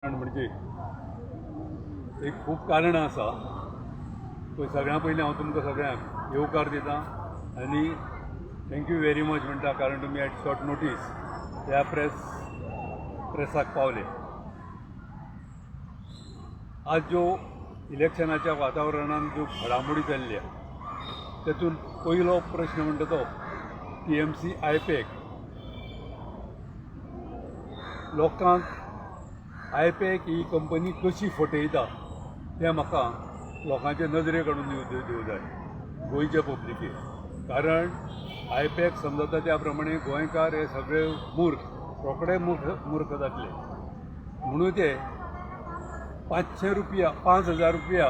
म्हणजे एक खूप कारणां आसा पळय. सगळ्यां पयलीं हांव तुमकां सगळ्यांक येवकार दिता आनी थँक्यू व्हेरी मच म्हणटा, कारण तुमी एट शॉर्ट नोटीस ह्या प्रेसाक पावले. आज ज्यो इलेक्शनाच्या वातावरणान ज्यो घडामोडी जाल्ल्या तातूंत पयलो प्रश्न म्हणटा तो TMC आयपॅक. लोकांक आयपॅक ही कंपनी कशी फटयता तें म्हाका लोकांचे नजरे काडून दिवं जाय गोंयचे पब्लिकेक. कारण आयपॅक समजता त्या प्रमाणे गोंयकार हे सगळे मूर्ख, रोखडे मूर्ख जातले म्हणून ते 500 रुपया 5000 रुपया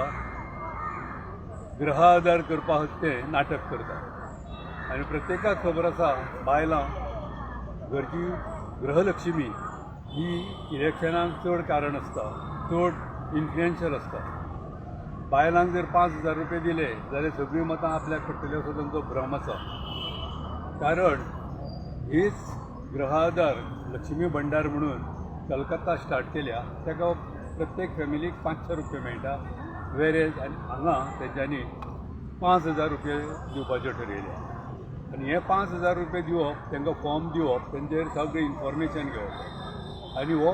गृह आदार करपाक ते नाटक करतात. आनी प्रत्येकाक खबर आसा बायलां घरची गृहलक्ष्मी ही इलेक्शनाक चड कारण आसता, चड इन्फ्लुएन्शियल आसता. बायलांक जर 5000 रुपया दिले जाल्यार सगळीं मतां आपल्याक पडटली असो तांचो भ्रम आसा. कारण हीच गृह आदार लक्ष्मी भंडार म्हणून कलकत्ता स्टार्ट केल्या, ताका प्रत्येक फॅमिलीक 500 रुपया मेळटा. वेरेज हांगा तेंच्यांनी 5000 रुपया दिवपाचें ठरयल्या. आनी हे 5000 रुपया दिवप, तांकां फॉर्म दिवप, तेंचेर सगळें इन्फॉर्मेशन घेवप आनी हो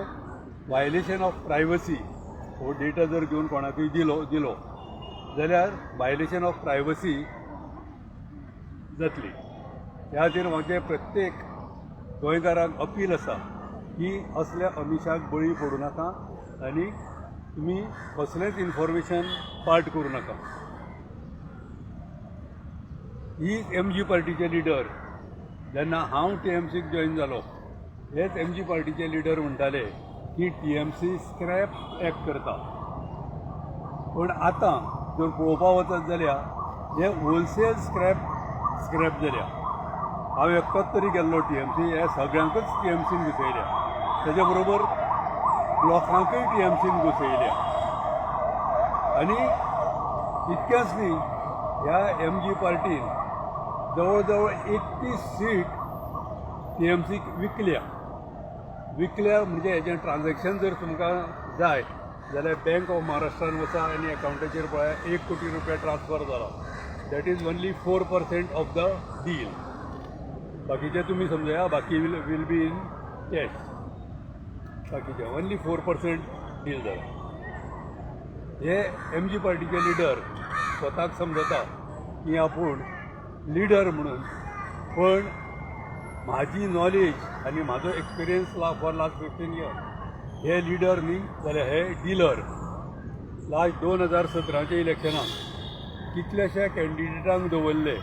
वायलेशन ऑफ प्रायवसी. हो डेटा जर घेवन कोणाकूय दिलो जाल्यार वायलेशन ऑफ प्रायवसी जातली. ह्या खातीर म्हाजें प्रत्येक गोंयकाराक अपील आसा की असल्या अमिशाक बळी पडूं नाका आनी तुमी कसलेंच इन्फॉर्मेशन पार्ट करूं नाका. ही MG पार्टीचे लिडर जेन्ना हांव TMCक जॉईन जालो, हेच MG पार्टीचे लिडर म्हणटाले की TMC स्क्रॅप ॲक्ट करता. पण आतां जर पळोवपा वचत जाल्यार हे होलसेल स्क्रॅप जाल्या. हांव एकटोच तरी गेल्लो TMC, हे सगळ्यांकच TMCन घुसयल्या, तेज्या बरोबर लोकांकूय TMCन घुसयल्या. आनी इतकेंच न्ही, ह्या MG पार्टीन जवळ जवळ 31 सीट TMCक विकल्या म्हणजे हेजें ट्रान्झॅक्शन जर तुमकां जाय जाल्यार बँक ऑफ महाराष्ट्रान वचा आनी एकावंटाचेर पळया 1 कोटी रुपया ट्रान्सफर जाला. That is only 4% of the deal. बाकीचे तुमी समजया, बाकी वील बी इन कॅश. बाकीचे ओन्ली 4% डील जाला. हे MG पार्टीचे लिडर स्वताक समजता की आपूण लिडर म्हणून, पण म्हाजी नॉलेज आनी म्हाजो एक्सपिरियन्स फॉर लास्ट 15 इयर्स हे लिडर न्ही जाल्यार हे डीलर. लास्ट 2017च्या इलेक्शनाक कितलेशे कॅन्डिडेटांक दवरले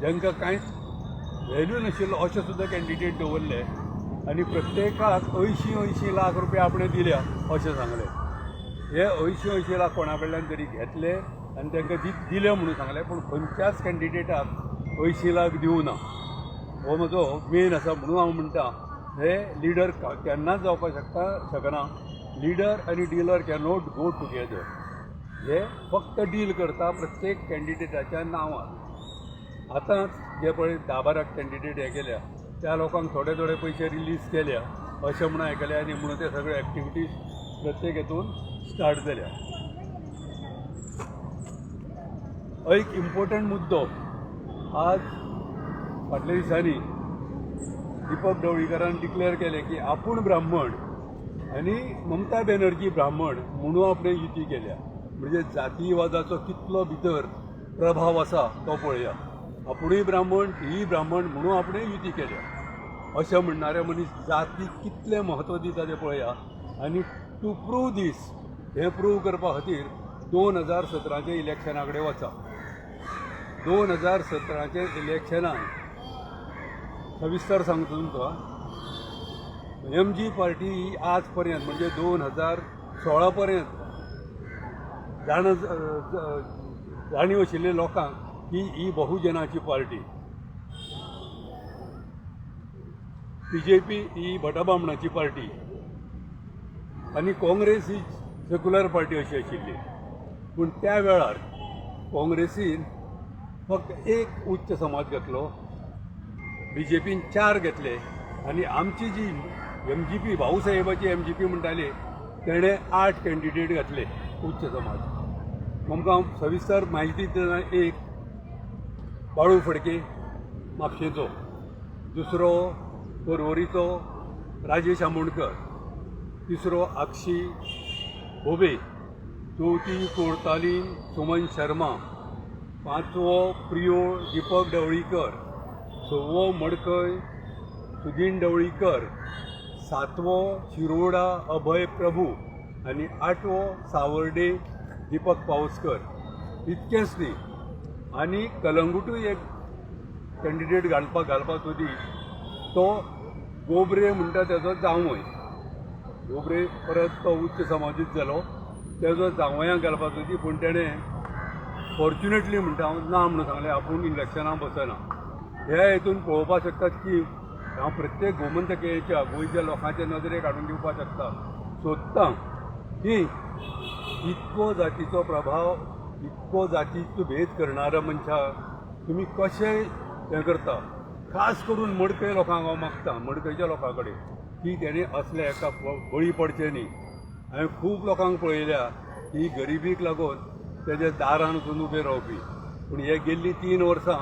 जांकां कांयच व्हॅल्यू नाशिल्लो अशें सुद्दां कॅन्डिडेट दवरले आनी प्रत्येकाक 80 लाख रुपया आपणे दिल्या अशें सांगलें. हे 80 लाख कोणा कडल्यान तरी घेतले आनी तांकां दिले म्हणून सांगलें, पूण खंयच्याच कॅन्डिडेटाक 80 लाख दिवं ना. हो म्हजो मेन आसा. म्हणून हांव म्हणटा हे लिडर केन्नाच जावपाक शकना. लिडर आनी डीलर कॅनॉट गो टुगेदर. हे फक्त डील करता प्रत्येक कॅन्डिडेटाच्या नांवार. आतांच जे पळय 10-12 कॅन्डिडेट हे केल्या त्या लोकांक थोडे पयशे रिलीज केल्या अशें म्हणून आयकलें, आनी म्हणून ते सगळे एक्टिविटीज प्रत्येक हेतून स्टार्ट जाल्या. एक इम्पॉर्टंट मुद्दो आज फाटल्या दिसांनी दीपक ढवळीकरान डिक्लेअर केलें की आपूण ब्राह्मण आनी ममता बॅनर्जी ब्राह्मण म्हणून आपणे युती केल्या. म्हणजे जातीवादाचो कितलो भितर प्रभाव आसा तो पळया. आपुणूय ब्राह्मण, तीय ब्राह्मण म्हणून आपणे युती केल्या अशें म्हणणारे मनीस जातीक कितलें म्हत्व दिता तें पळया. आनी टू प्रूव दीस, हें प्रूव करपा खातीर 2017च्या इलेक्शना कडेन वचा. 2017च्या इलेक्शनान सविस्तर सांगता तुमकां, MG पार्टी ही आज पर्यंत म्हणजे 2016 पर्यंत जाणीव आशिल्ल्या लोकांक की ही बहुजनाची पार्टी. BJP ही भटबामणाची पार्टी आनी काँग्रेस ही सेक्युलर पार्टी अशी आशिल्ली. पूण त्या वेळार काँग्रेसीन फक्त एक उच्च समाज घेतलो, BJPन 4 घेतले आनी आमची जी MGP भाऊसाहेबाची MGP म्हणटाली तेणें 8 कॅन्डिडेट घातले उच्च समाज. आमकां सविस्तर म्हायती दितना एक बाळू फडके म्हापशेंचो, दुसरो पर्वरीचो राजेश आमोणकर, तिसरो अक्षी भोबे, चवथी कोर्तालीन सुमन शर्मा, पांचवो प्रियो दिपक ढवळीकर, सवो मडकय सुदीन ढवळीकर, सातवो शिरोडा अभय प्रभू आनी आठवो सावर्डे दीपक पावसकर. इतकेंच न्ही, आनी कलंगूटूय एक कॅन्डिडेट घालपाक सोदी. तो गोबरे म्हणटा तेजो जावय. गोबरे परत तो उच्च समाजीत जालो, तेजो जावयाक घालपाक सोदी. पूण तेणें फॉर्च्युनेटली म्हणटा हांव ना म्हणून सांगलें, आपूण इलेक्शनाक बसना. ह्या हेतून पळोवपाक शकतात की हांव प्रत्येक गोमंतकेच्या गोंयच्या लोकांचे नदरेक हाडून दिवपाक शकता. सोदतां की इतको जातीचो प्रभाव, इतको जातीचो भेद करणाऱ्या मनशाक तुमी कशें हें करता. खास करून मडकय लोकांक हांव मागता, मडकयच्या लोकां कडेन, की तेणी असल्या हेका बळी पडचे न्ही. हांवें खूब लोकांक पळयल्या ही गरिबीक लागून तेजे दारान वचून उबे रावपी. पूण हे गेल्लीं 3 वर्सां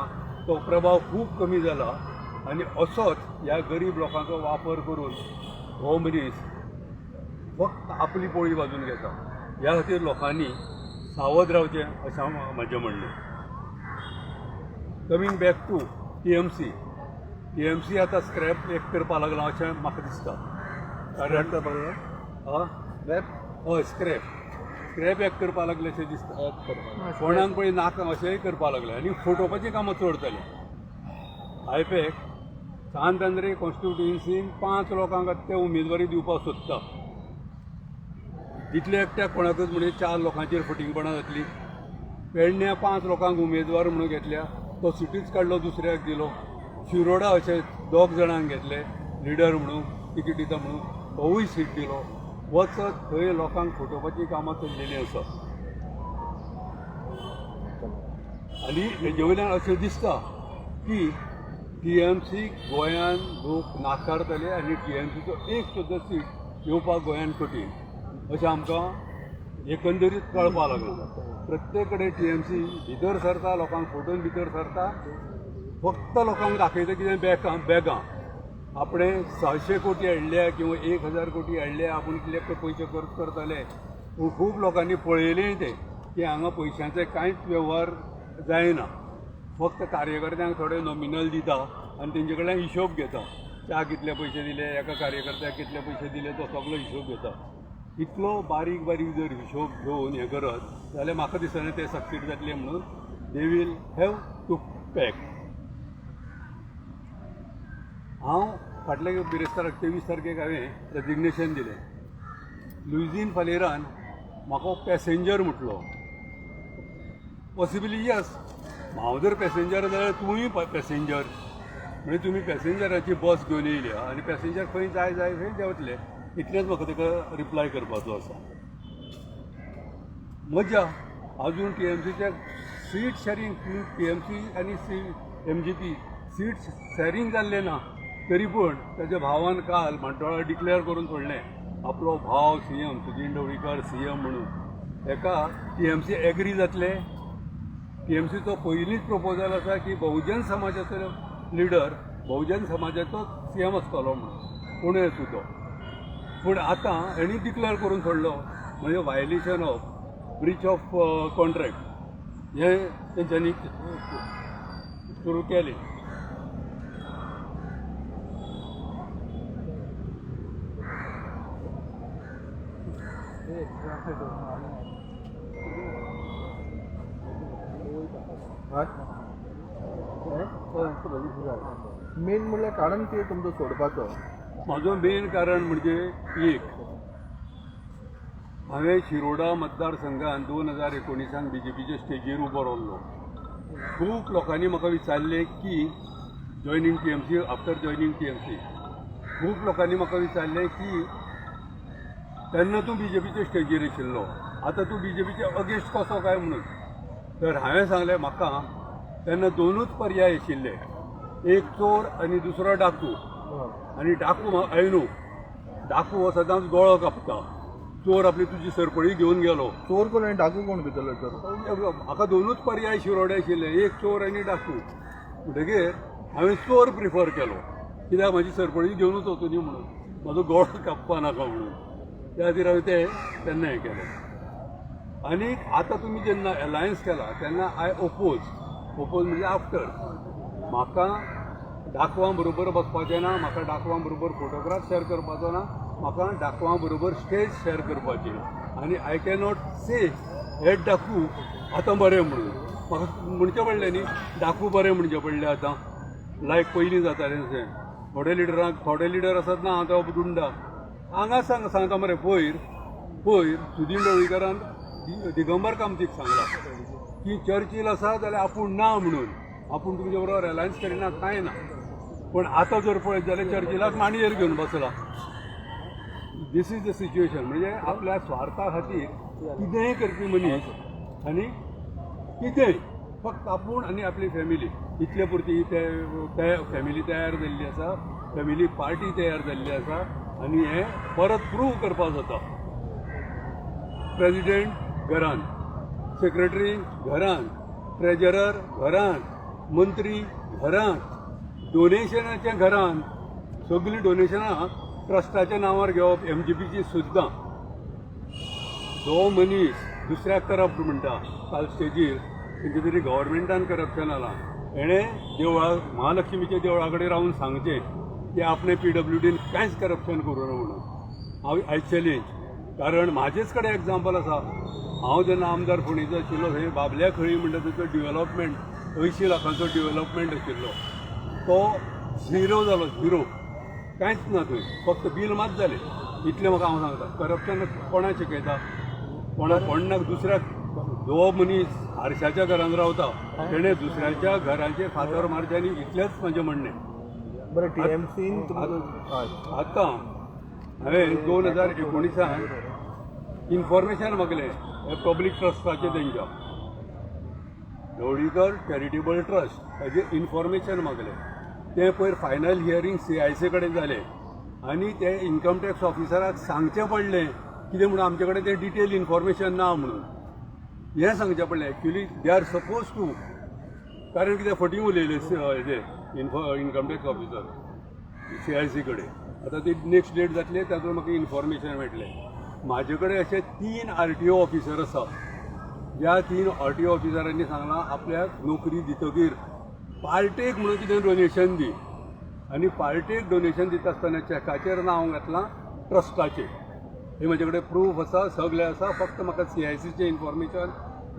तो प्रभाव खूब कमी जाला आनी असोच ह्या गरीब लोकांचो वापर करून हो मनीस फक्त आपली पोळी बाजून घेता. ह्या खातीर लोकांनी सावध रावचें अशें म्हाजें म्हणणें. Coming back to TMC. TMC आतां स्क्रॅप एक करपाक लागला अशें म्हाका दिसता. कारण हय स्क्रॅप एक करपाक लागले अशें दिसता. कोणाक पळय नाका अशेंय करपाक लागले आनी फटोवपाचीं कामां चड जालीं. आयपॅक सांत कॉन्स्टिट्युएन्सीन 5 लोकांक ते उमेदवारी दिवपाक सोदता. तितले एकट्याक कोणाकच म्हणजे 4 लोकांचेर फटिंगपणां जातली. पेडण्या 5 लोकांक उमेदवार म्हणून घेतल्या, तो सिटीच काडलो दुसऱ्याक दिलो. शिरोडा अशे 2 जाणांक घेतले लिडर म्हणून, तिकीट दिता म्हणून, तोवूय सीट दिलो. वचत थंय लोकांक फटोवपाचीं कामां चल्लेलीं आसा. आनी हेजे वयल्यान अशें दिसता की TMC गोंयान लोक नाकारतले आनी TMCचो एक सुद्दां सीट येवपाक गोंयान कठीण अशें आमकां एकंदरीत कळपाक लागला. प्रत्येक कडेन TMC भितर सरता, लोकांक फोटोवन भितर सरता, फक्त लोकांक दाखयता कितें बॅगां. आपणें 600 कोटी हाडल्या किंवा 1000 कोटी हाडल्या, आपूण कितले पयशे खर्च करतले. पूण खूब लोकांनी पळयलें तें की हांगा पयशांचे कांयच वेव्हार जायना. फक्त कार्यकर्त्यांक थोडे नॉमिनल दिता आनी तेंचे कडल्यान हिशोब घेता. च्या कितले पयशे दिले, एका कार्यकर्त्याक कितले पयशे दिले, तो सगळो हिशोब घेता. इतलो बारीक बारीक जर हिशोब घेवन हें करत जाल्यार म्हाका दिसना ते सक्सीड जातले म्हणून. They will have to pack. हांव फाटल्या बिरेस्ताराक 23 तारखेक हांवें रेजिग्नेशन दिलें. लुईजीन फालेरान म्हाका पॅसेंजर म्हटलो. पॉसिबली यस, हांव जर पॅसेंजर जाल्यार तूंय पॅसेंजर. म्हणजे तुमी पॅसेंजराची बस घेवन येयल्या आनी पॅसेंजर खंय जाय थंय देंवतले. इतलेंच म्हाका ताका रिप्लाय करपाचो आसा. मजा अजून TMCचे सीट शेअरिंग, TMC आनी MGP सीट शेअरिंग जाल्लें ना. तरी पूण ताच्या भावान काल म्हाड्डोळा डिक्लेअर करून सोडलें आपलो भाव CM सुदीन ढवळीकर CM म्हणून. हेका TMC एग्री जातले. TMCचो पयलींच प्रपोजल आसा की बहुजन समाजाचो लिडर बहुजन समाजाचो CM आसतलो म्हणून, पुणे सुद्दां. पूण आतां हेणी डिक्लेअर करून सोडलो म्हणजे violation of Breach of contract हें तेंच्यांनी सुरू केलें. मेन म्हणल्यार कारण कितें तुमचो सोडपाचो? म्हाजो मेन कारण म्हणजे एक, हांवें शिरोडा मतदारसंघान 2019 BJPच्या स्टेजीर उबो रावल्लो. खूब लोकांनी म्हाका विचारलें की joining TMC, after joining TMC खूब लोकांनी म्हाका विचारलें की तेन्ना तूं BJPच्या स्टेजीर आशिल्लो, आतां तूं BJPच्या अगेन्स्ट कसो काय म्हणून. तर हांवें सांगलें म्हाका तेन्ना 2च पर्याय आशिल्ले, एक चोर आनी दुसरो डाकू. आनी डाकू ऐनू, डाकू हो सदांच दोळो कापता चोर आपली तुजी सरपळी घेवन गेलो. चोर कोण आनी डाकू कोण भितरलो तर? म्हाका दोनूच पर्याय शिरोडे आशिल्ले, एक चोर आनी डाकू. म्हणटकीर हांवें चोर प्रिफर केलो, कित्याक म्हाजी सरपळी घेवनूच वचूनी म्हणून, म्हाजो गळो कापपा नाका म्हणून. त्या खातीर हांवें तें तेन्ना हें केलें. आनी आतां तुमी जेन्ना अलायन्स केला तेन्ना आय ओपोज म्हणजे आफ्टर. म्हाका डाकवां बरोबर बसपाचें ना, म्हाका डाकवां बरोबर फोटोग्राफ शेअर करपाचो ना, म्हाका डाकवां बरोबर स्टेज शेअर करपाची. आनी आय कॅनॉट से हे डाकू आतां बरें म्हणून. म्हाका म्हणचें पडलें न्ही, डाकू बरें म्हणचें पडलें आतां, लायक पयलीं जातालें तशें. थोडे लिडर आसात ना, आतां गुंडा हांगा सांगता मरे पयर सुदीन ढवळीकरान दिगंबर कामतीक सांगला की चर्चिल आसा जाल्यार आपूण ना म्हणून, आपूण तुमचे बरोबर अलायन्स करिना कांय ना. पण आतां जर पळयत जाल्यार चर्चिलाक मांडयेर घेवन बसला. This is the situation. म्हणजे आपल्या स्वार्था खातीर कितेंय करपी मनीस आनी कितेंय फक्त आपूण आनी आपली फॅमिली इतले पुरती फॅमिली तयार जाल्ली आसा, फॅमिली पार्टी तयार जाल्ली आसा. आनी हें परत प्रूव करपाक जाता. प्रेजिडेंट घरान, सेक्रेटरी घरान, ट्रेजरर घरान, मंत्री घरान, डोनेशनाच्या घरान. सगळीं डोनेशनां ट्रस्टाच्या नांवार घेवप, MGPची सुद्दां. जो मनीस दुसऱ्याक करप्ट म्हणटा काल स्टेजीर, खंयच्या तरी गव्हर्मेंटान करप्शन जालां, हेणें महालक्ष्मीच्या देवळा कडेन रावन सांगचें की आपणे PWDन कांयच करप्शन करूं ना म्हणून. I challenge. कारण म्हाजेच कडेन एग्जाम्पल आसा. हांव जेन्ना आमदार फोंडेचो आशिल्लो, थंय बाबल्या खळी म्हणटा थंयचो डिवेलॉपमेंट 80 लाखांचो डिवेलॉपमेंट आशिल्लो, तो झिरो जालो. झिरो, कांयच ना थंय, फक्त बील मात जालें. इतलें म्हाका हांव सांगता. करप्शन कोणाक शिकयता? कोणाक दुसऱ्याक. जो मनीस हारशाच्या घरान रावता तेणें दुसऱ्याच्या घराचेर फातर मारचें आनी इतलेंच म्हाजें म्हणणें. बरें, TMCन आतां हांवें 2019 इन्फॉर्मेशन मागलें पब्लीक ट्रस्टाचें तेंच्या ढवळीकर चॅरिटेबल ट्रस्ट, हेजें इन्फॉर्मेशन मागलें. तें पयर फायनल हियरींग CIC कडेन जालें आनी ते इन्कम टॅक्स ऑफिसराक सांगचें पडलें कितें म्हणून आमचे कडेन तें डिटेल इन्फॉर्मेशन ना म्हणून. हें सांगचें पडलें. Actually they are suppose to, कारण कितें फटींग उलयलें हेजे इन्कम टॅक्स ऑफिसर CIC कडेन. आतां ती नेक्स्ट डेट जातली, तातूंत म्हाका इन्फॉर्मेशन मेळटलें. म्हाजे कडेन अशे 3 RTO ऑफिसर आसा. ह्या 3 RTO ऑफिसरांनी सांगलां आपल्याक नोकरी दितकीर पार्टेक म्हणून कितें डोनेशन दी. आनी पार्टेक डोनेशन दिता आसतना चॅकाचेर नांव घातलां ट्रस्टाचें. हे म्हाजे कडेन प्रूफ आसा, सगळें आसा. फक्त म्हाका CICचें information.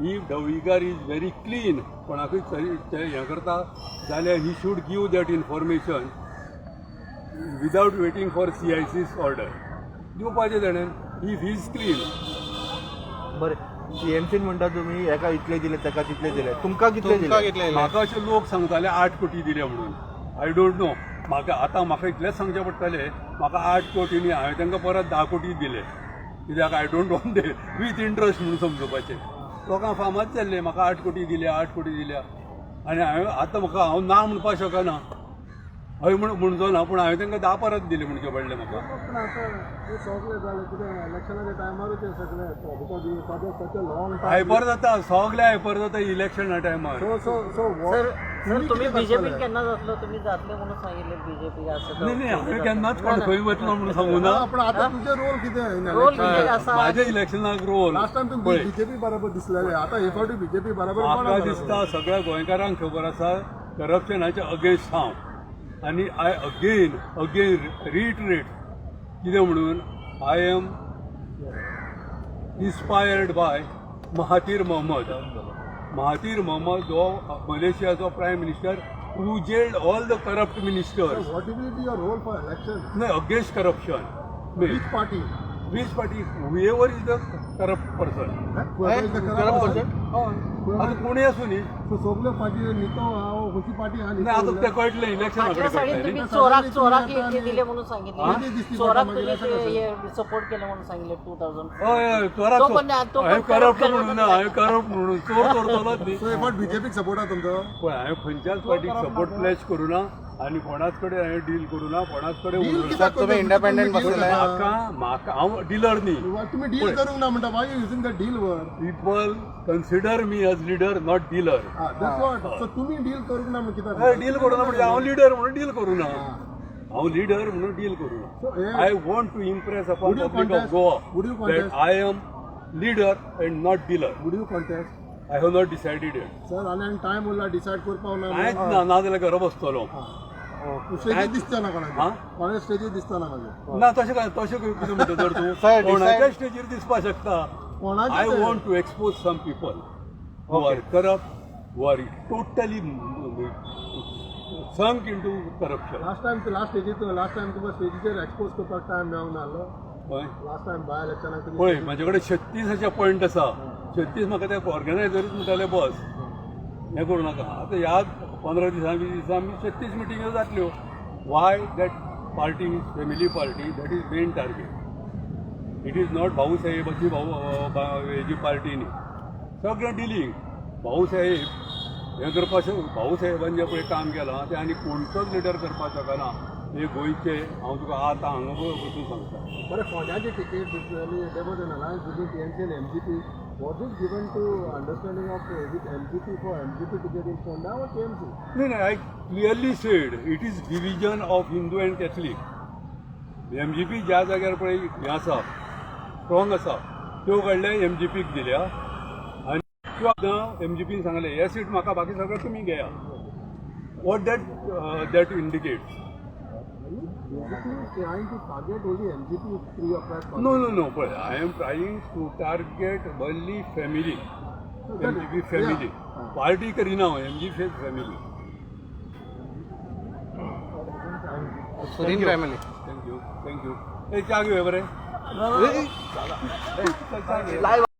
If Dhavalikar is very clean, कोणाकूय हें करता जाल्यार he should give that information without waiting for CIC's order. दिवपाचें ताणें. If he is clean. बरें, TMCन म्हणटा तुमी एका इतले दिले, तेका तितले दिले, तुमकां कितले दिले? म्हाका अशे लोक सांगताले 8 कोटी दिले म्हणून. I don't know. म्हाका इतलेंच सांगचें पडटलें, म्हाका 8 कोटी न्ही, हांवें तांकां परत 10 कोटी दिले. कित्याक I don't want they with interest म्हणून समजोवपाचें. लोकांक फामाद जाल्लें म्हाका 8 कोटी दिल्या, 8 कोटी दिल्या. आनी हांव ना म्हणपाक शकना. हय म्हणचो ना, पूण हांवें तांकां 10 परत दिले म्हणचें पडलें म्हाका. पण आतां ते सगळें जालें कितें इलेक्शनाच्या टायमारूच हें सगळें because such a long time hyper जाता, सगळें हायपर जाता इलेक्शना टायमार. सर तुम्ही बीजेपीत केन्ना जातलो, तुम्ही जातले म्हणून सांगितले बीजेपी असं. नाही हांवें केन्नाच कोण खंय वतलो म्हणून सांगू ना. पण आतां तुजे रोल कितें रोल कितें आसा? म्हाज्या इलेक्शनाक रोल लास्ट टायम तुमी BJP बरोबर दिसलेले, आतां हे फावटी BJP बरोबर म्हाका दिसता सगळ्या गोंयकारांक खबर आसा करप्शनाच्या अगेन्स्ट हांव. आनी आय अगेन रिटरेट कितें म्हणून I am inspired by Mahathir Mohamad. जो मलेशियाचो prime minister who jailed all the corrupt ministers. What will be your role for election? नाही, against corruption. Which party? Which party? Whoever is the corrupt person. आता कोणी असू न्ही. सगळ्यो party न्हितो हांव खंयची पार्टी आहा नाही, आता ते कळटलें इलेक्शना फाटल्या कडेन साडीन कळटलें. तुम्ही चोराक हे दिले म्हणून सांगितले, चोराक तुम्ही सपोर्ट केलं म्हणून सांगितले 2000. हय चोराक हांवें करप्ट म्हणून ना, हांवें करप्ट म्हणून चोर करतलोच न्ही. BJP सपोर्ट आहा तुमचो? पळय हांवें खंयच्याच पार्टीक सपोर्ट प्लेज करूं ना. आनी कोणाच कडेन हांवें डील करूं ना, कोणाच कडेन Deal उलोवं ना. कित्याक तुम्ही करता? independent तुम्ही deal बसलेले. करता. म्हाका हांव डिलर न्ही. तुम्ही डील करूंक ना म्हणटा Y you using the deal word people consider me as leader not dealer. That's what so तुम्ही डील करूंक ना म्हणून कित्याक डील करूं ना म्हणजे हांव लिडर म्हणून डील करूं ना. हांव लिडर म्हणून डील करूं So, ना. eh, I want to impress upon would you public of contest? Goa Would you that contest? I am leader and not dealer. Would you contest I have not decided yet. Sir आनी time उरला decide करपाक ना कांयच ना, नाजाल्यार घरा बसतलो. स्टेजीर दिसता ना हा? कोणाच्या स्टेजीर दिसता ना म्हाजे ना तशें काय, तशें कितें म्हणटा तर तूं Sir, कोणाच्या decide- स्टेजीर दिसपाक शकता. कोणाचे आय ते? Want to expose some people who are corrupt, who are totally sunk into corruption. Last time तुका स्टेजीचेर एक्सपोज करपाक टायम मेळोंक नाहलो कळ्ळें? लास्ट टायम बाय इलेक्शनाक पळय म्हाजे कडेन 36 अशे पॉयंट आसा. 36 म्हाका ते ऑर्गनायझरूच म्हणटाले बस हें करूं नाका. आतां ह्या 15 दिसां 20 दिसां आमी 36 मिटिंग्यो जातल्यो. Y that party is family party, that is main target. It is not भाऊ साहेबाची हेजी पार्टी न्ही. सगळें डिलींग भाऊ साहेब हें करपाचें. भाऊ साहेबान जें पळय काम केलां तें आनी कोणतोच लिडर करपाक शकना. हे गोंयचे हांव तुका आतां हांगा बसून सांगता. बरें फोंड्याची ticket basically there was an alliance between TMC and MGP what is given to understanding of with MGP for MGP ticket in Ponda or TMC नाही नाही, I clearly said it is division of Hindu and Catholic. MGP ज्या जाग्यार पळय हें आसा strong आसा त्यो कडल्या एमजीपीक दिल्या आनी त्यो एमजीपीन सांगलें हे सीट म्हाका, बाकी सगळें तुमी घेया. What that indicates. basically trying to target only MGP free of that. No, but I am trying to target only family. MGP family. Party करना हो, MGP family. Sunil family. Thank you. Hey, क्या बरे? Live